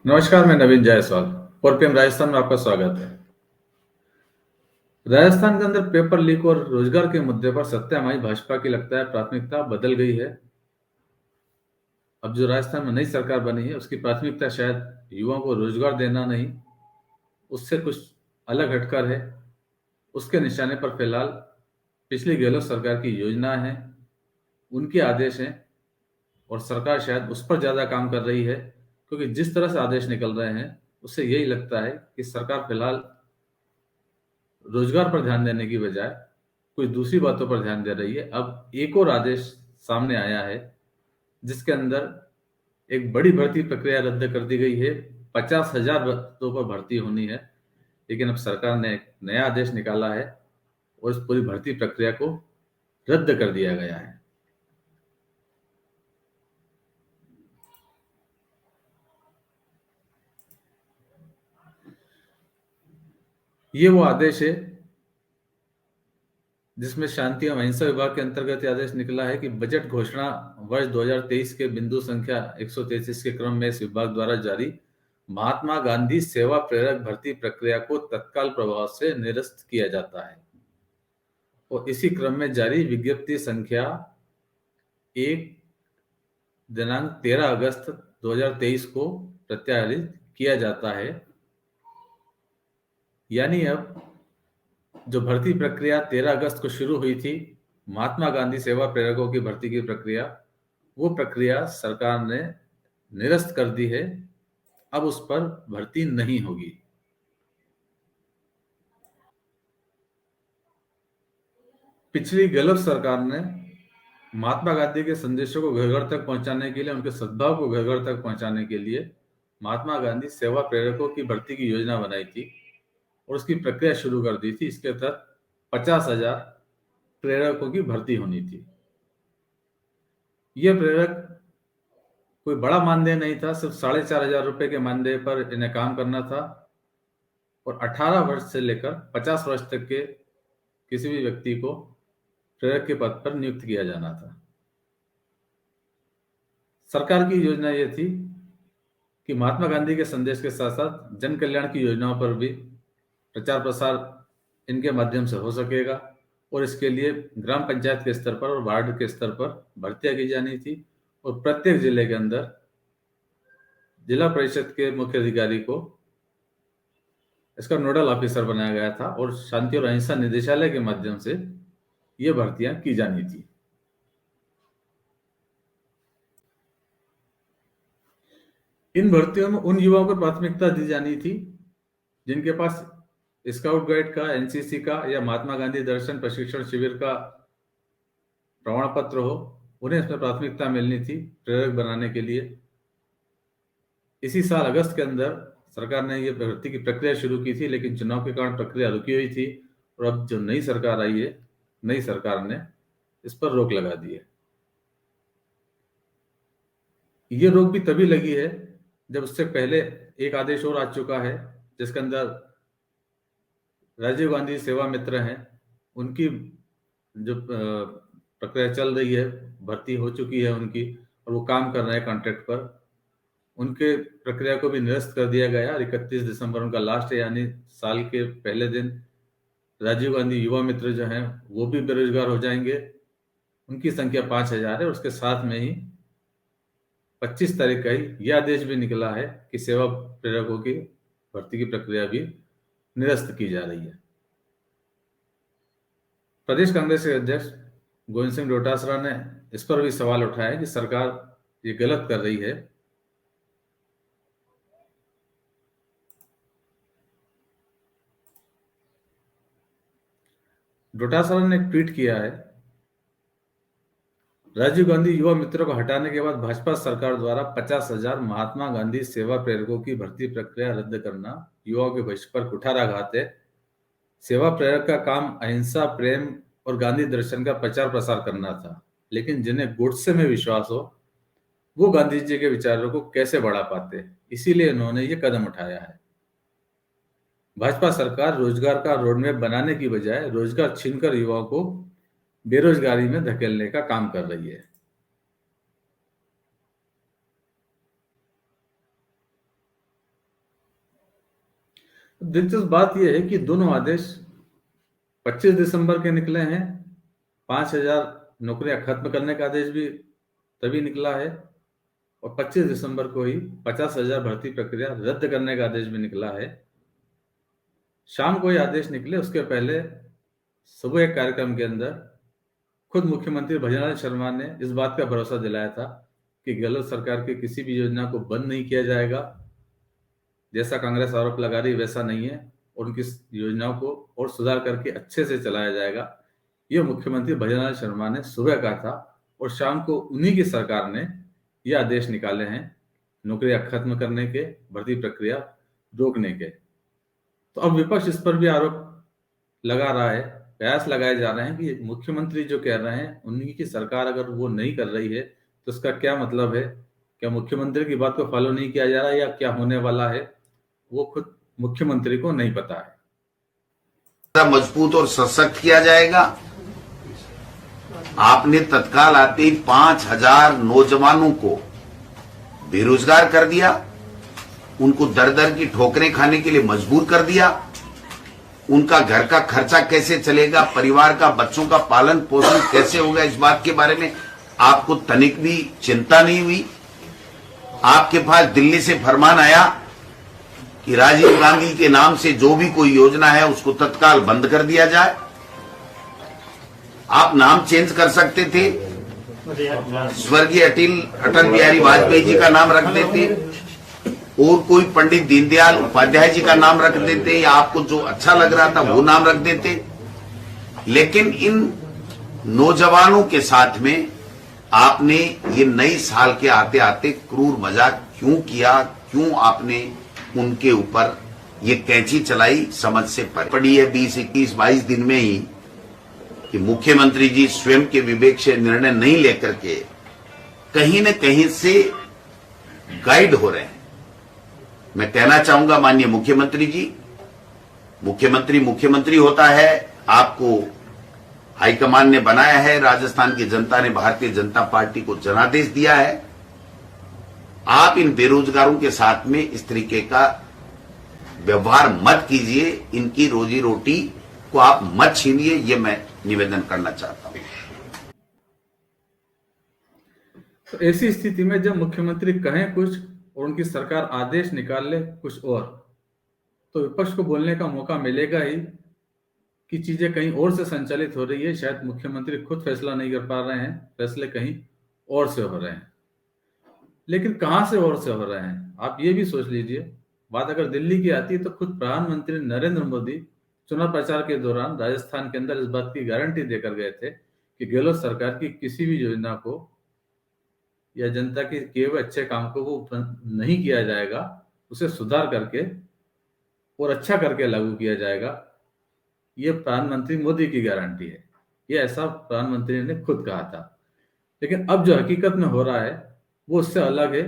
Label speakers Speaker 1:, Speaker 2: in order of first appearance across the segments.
Speaker 1: नमस्कार, मैं नवीन जायसवाल। 4 PM राजस्थान में आपका स्वागत है। राजस्थान के अंदर पेपर लीक और रोजगार के मुद्दे पर सत्तामाई भाजपा की लगता है प्राथमिकता बदल गई है। अब जो राजस्थान में नई सरकार बनी है, उसकी प्राथमिकता शायद युवाओं को रोजगार देना नहीं, उससे कुछ अलग हटकर है। उसके निशाने पर फिलहाल पिछली गहलोत सरकार की योजना है, उनके आदेश हैं और सरकार शायद उस पर ज़्यादा काम कर रही है, क्योंकि जिस तरह से आदेश निकल रहे हैं, उससे यही लगता है कि सरकार फिलहाल रोजगार पर ध्यान देने की बजाय कुछ दूसरी बातों पर ध्यान दे रही है। अब एक और आदेश सामने आया है, जिसके अंदर एक बड़ी भर्ती प्रक्रिया रद्द कर दी गई है। 50,000 पदों पर भर्ती होनी है, लेकिन अब सरकार ने एक नया आदेश निकाला है और इस पूरी भर्ती प्रक्रिया को रद्द कर दिया गया है। ये वो आदेश है जिसमें शांति एवं अहिंसा विभाग के अंतर्गत ये आदेश निकला है कि बजट घोषणा वर्ष 2023 के बिंदु संख्या 133 के क्रम में इस विभाग द्वारा जारी महात्मा गांधी सेवा प्रेरक भर्ती प्रक्रिया को तत्काल प्रभाव से निरस्त किया जाता है और इसी क्रम में जारी विज्ञप्ति संख्या 1 दिनांक 13 अगस्त 2023 को प्रत्याहारित किया जाता है। यानी अब जो भर्ती प्रक्रिया 13 अगस्त को शुरू हुई थी, महात्मा गांधी सेवा प्रेरकों की भर्ती की प्रक्रिया, वो प्रक्रिया सरकार ने निरस्त कर दी है। अब उस पर भर्ती नहीं होगी। पिछली गलत सरकार ने महात्मा गांधी के संदेशों को घर घर तक पहुंचाने के लिए, उनके सद्भाव को घर घर तक पहुंचाने के लिए महात्मा गांधी सेवा प्रेरकों की भर्ती की योजना बनाई थी और उसकी प्रक्रिया शुरू कर दी थी। इसके तहत 50,000 प्रेरकों की भर्ती होनी थी। यह प्रेरक कोई बड़ा मानदेय नहीं था, सिर्फ 4,500 रुपए के मानदेय पर इन्हें काम करना था और 18 वर्ष से लेकर 50 वर्ष तक के किसी भी व्यक्ति को प्रेरक के पद पर नियुक्त किया जाना था। सरकार की योजना यह थी कि महात्मा गांधी के संदेश के साथ साथ जन कल्याण की योजनाओं पर भी प्रचार प्रसार इनके माध्यम से हो सकेगा और इसके लिए ग्राम पंचायत के स्तर पर और वार्ड के स्तर पर भर्तियां की जानी थी और प्रत्येक जिले के अंदर जिला परिषद के मुख्य अधिकारी को इसका नोडल ऑफिसर बनाया गया था और शांति और अहिंसा निदेशालय के माध्यम से ये भर्तियां की जानी थी। इन भर्तियों में उन युवाओं को प्राथमिकता दी जानी थी जिनके पास स्काउट गाइड का, एनसीसी का या महात्मा गांधी दर्शन प्रशिक्षण शिविर का प्रमाण पत्र हो, उन्हें इसमें प्राथमिकता मिलनी थी प्रेरक बनाने के लिए। इसी साल अगस्त के अंदर सरकार ने यह भर्ती की प्रक्रिया शुरू की थी, लेकिन चुनाव के कारण प्रक्रिया रुकी हुई थी और अब जो नई सरकार आई है, नई सरकार ने इस पर रोक लगा दी है। ये रोक भी तभी लगी है जब उससे पहले एक आदेश और आ चुका है, जिसके अंदर राजीव गांधी सेवा मित्र हैं, उनकी जो प्रक्रिया चल रही है, भर्ती हो चुकी है उनकी और वो काम कर रहे हैं कॉन्ट्रैक्ट पर, उनके प्रक्रिया को भी निरस्त कर दिया गया और 31 दिसंबर उनका लास्ट है, यानी साल के पहले दिन राजीव गांधी युवा मित्र जो हैं वो भी बेरोजगार हो जाएंगे। उनकी संख्या 5,000 है और उसके साथ में ही 25 तारीख का ही यह आदेश भी निकला है कि सेवा प्रेरकों की भर्ती की प्रक्रिया भी निरस्त की जा रही है। प्रदेश कांग्रेस के अध्यक्ष गोविंद सिंह डोटासरा ने इस पर भी सवाल उठाया है कि सरकार ये गलत कर रही है। डोटासरा ने एक ट्वीट किया है, राजीव गांधी युवा मित्रों को हटाने के बाद भाजपा सरकार द्वारा 50,000 महात्मा गांधी सेवा प्रेरकों की भर्ती प्रक्रिया रद्द करना युवाओं के भविष्य पर कुठाराघात है। सेवा प्रेरक का काम अहिंसा, प्रेम और गांधी दर्शन का प्रचार प्रसार करना था, लेकिन जिन्हें गुड्से में विश्वास हो वो गांधी जी के विचारों को कैसे बढ़ा पाते, इसीलिए उन्होंने ये कदम उठाया है। भाजपा सरकार रोजगार का रोडमैप बनाने की बजाय रोजगार छीनकर युवाओं को बेरोजगारी में धकेलने का काम कर रही है। दिलचस्प बात यह है कि दोनों आदेश 25 दिसंबर के निकले हैं। 5,000 नौकरियां खत्म करने का आदेश भी तभी निकला है और 25 दिसंबर को ही 50,000 भर्ती प्रक्रिया रद्द करने का आदेश भी निकला है। शाम को ये आदेश निकले उसके पहले सुबह एक कार्यक्रम के अंदर खुद मुख्यमंत्री भजनलाल शर्मा ने इस बात का भरोसा दिलाया था कि गहलोत सरकार की किसी भी योजना को बंद नहीं किया जाएगा। जैसा कांग्रेस आरोप लगा रही वैसा नहीं है और उनकी योजनाओं को और सुधार करके अच्छे से चलाया जाएगा। ये मुख्यमंत्री भजनलाल शर्मा ने सुबह कहा था और शाम को उन्हीं की सरकार ने ये आदेश निकाले हैं नौकरियां खत्म करने के, भर्ती प्रक्रिया रोकने के। तो अब विपक्ष इस पर भी आरोप लगा रहा है, प्रयास लगाए जा रहे हैं कि मुख्यमंत्री जो कह रहे हैं उन्हीं की सरकार अगर वो नहीं कर रही है तो इसका क्या मतलब है? क्या मुख्यमंत्री की बात को फॉलो नहीं किया जा रहा है या क्या होने वाला है वो खुद मुख्यमंत्री को नहीं पता है।
Speaker 2: मजबूत और सशक्त किया जाएगा। आपने तत्काल आते ही 5,000 नौजवानों को बेरोजगार कर दिया, उनको दर दर की ठोकरें खाने के लिए मजबूर कर दिया। उनका घर का खर्चा कैसे चलेगा, परिवार का, बच्चों का पालन पोषण कैसे होगा, इस बात के बारे में आपको तनिक भी चिंता नहीं हुई। आपके पास दिल्ली से फरमान आया कि राजीव गांधी के नाम से जो भी कोई योजना है उसको तत्काल बंद कर दिया जाए। आप नाम चेंज कर सकते थे, स्वर्गीय अटल बिहारी वाजपेयी जी का नाम रख देते और कोई पंडित दीनदयाल उपाध्याय जी का नाम रख देते या आपको जो अच्छा लग रहा था वो नाम रख देते। लेकिन इन नौजवानों के साथ में आपने ये नई साल के आते आते क्रूर मजाक क्यों किया, क्यों आपने उनके ऊपर ये कैंची चलाई, समझ से पड़ी है। 20, 21, 22 दिन में ही कि मुख्यमंत्री जी स्वयं के विवेक से निर्णय नहीं लेकर के कहीं न कहीं से गाइड हो रहे हैं। मैं कहना चाहूंगा माननीय मुख्यमंत्री जी, मुख्यमंत्री होता है, आपको हाईकमान ने बनाया है, राजस्थान की जनता ने भारतीय जनता पार्टी को जनादेश दिया है। आप इन बेरोजगारों के साथ में इस तरीके का व्यवहार मत कीजिए, इनकी रोजी रोटी को आप मत छीनिए, ये मैं निवेदन करना चाहता हूं।
Speaker 1: तो ऐसी स्थिति में जब मुख्यमंत्री कहें कुछ और उनकी सरकार आदेश निकाल ले कुछ और, तो विपक्ष को बोलने का मौका मिलेगा ही कि चीजें कहीं और से संचालित हो रही है, शायद मुख्यमंत्री खुद फैसला नहीं कर पा रहे हैं, फैसले कहीं और से हो रहे हैं। लेकिन कहां से और से हो रहे हैं आप ये भी सोच लीजिए। बात अगर दिल्ली की आती है तो खुद प्रधानमंत्री नरेंद्र मोदी चुनाव प्रचार के दौरान राजस्थान के अंदर इस बात की गारंटी देकर गए थे कि गहलोत सरकार की किसी भी योजना को या जनता के किए हुए अच्छे काम को वो नहीं किया जाएगा, उसे सुधार करके और अच्छा करके लागू किया जाएगा। ये प्रधानमंत्री मोदी की गारंटी है, ये ऐसा प्रधानमंत्री ने खुद कहा था। लेकिन अब जो हकीकत में हो रहा है वो उससे अलग है।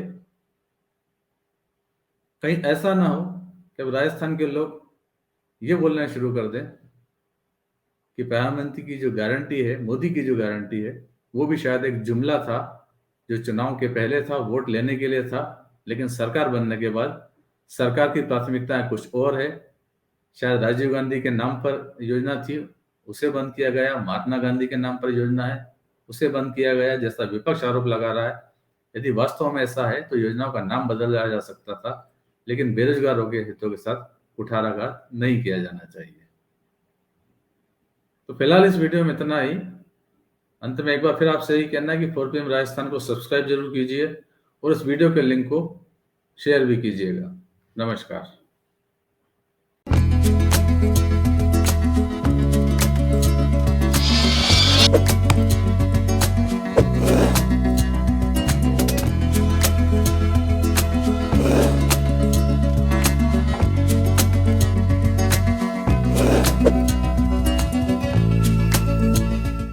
Speaker 1: कहीं ऐसा ना हो कि अब राजस्थान के लोग ये बोलना शुरू कर दें कि प्रधानमंत्री की जो गारंटी है, मोदी की जो गारंटी है, वो भी शायद एक जुमला था जो चुनाव के पहले था, वोट लेने के लिए था, लेकिन सरकार बनने के बाद सरकार की प्राथमिकताएं कुछ और है। शायद राजीव गांधी के नाम पर योजना थी, उसे बंद किया गया, महात्मा गांधी के नाम पर योजना है, उसे बंद किया गया, जैसा विपक्ष आरोप लगा रहा है। यदि वास्तव में ऐसा है तो योजनाओं का नाम बदला जा सकता था, लेकिन बेरोजगारों के हितों के साथ कुठाराघात नहीं किया जाना चाहिए। तो फिलहाल इस वीडियो में इतना ही। अंत में एक बार फिर आपसे यही कहना है कि 4PM राजस्थान को सब्सक्राइब जरूर कीजिए और इस वीडियो के लिंक को शेयर भी कीजिएगा। नमस्कार।